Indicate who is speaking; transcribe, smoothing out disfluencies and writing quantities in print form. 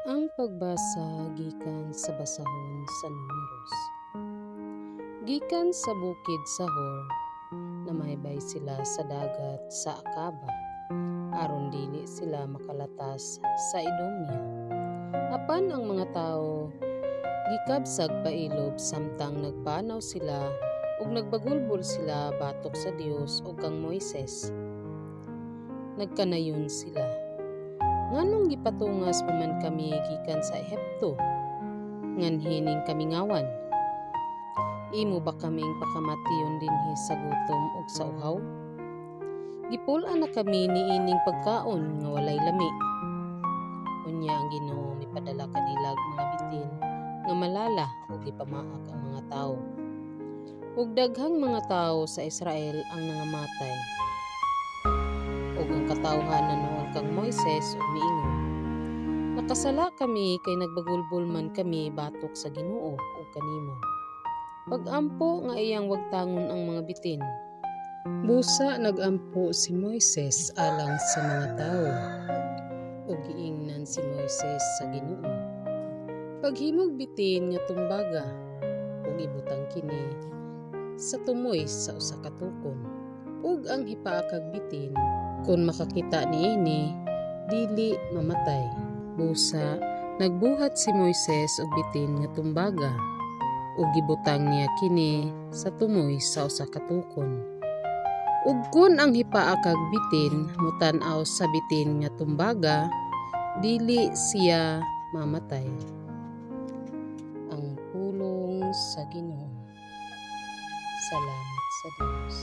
Speaker 1: Ang pagbasa gikan sa basahon sa Números. Gikan sa bukid Sahor, namaybay sila sa dagat sa Akaba, aron dili sila makalatas sa Edomia. Apan ang mga tao gikabsag pailob samtang nagpanaw sila ug nagbagulbol sila batok sa Dios ug kang Moises. Nagkanayon sila, nganong gipatungas mo man kami gikan sa Ehipto, nganhining kami ngawan. Imo ba kaming pakamation dinhi sa gutom ug sa uhaw? Gipul-an na kami niining pagkaon nga walay lami. Unya ang Ginoo mipadala kanilag mga bitin nga malala ug ipamaak ang mga tawo. Ug daghang mga tawo sa Israel ang nangamatay. Ug ang katawhan nanuol kang Moises ug miingon, nakasala kami kay nagbagulbol man kami batok sa Ginoo ug kanimo. Pag-ampo nga iyang wagtangon ang mga bitin. Busa nagampo si Moises alang sa mga tawo ug giingnan si Moises sa Ginoo. Paghimog bitin nga tumbaga ug ibutang kini sa tumoy sa usa ka tukon. Ug ang hipaakag bitin kun makakita niini dili mamatay. Busa nagbuhat si Moises og bitin nga tumbaga ug gibutang niya kini sa tumoy sa usa ka tukon. Ug kun ang hipaakag bitin mutan-aw sa bitin nga tumbaga, dili siya mamatay. Ang pulong sa Ginoo. Salamat sa Dios.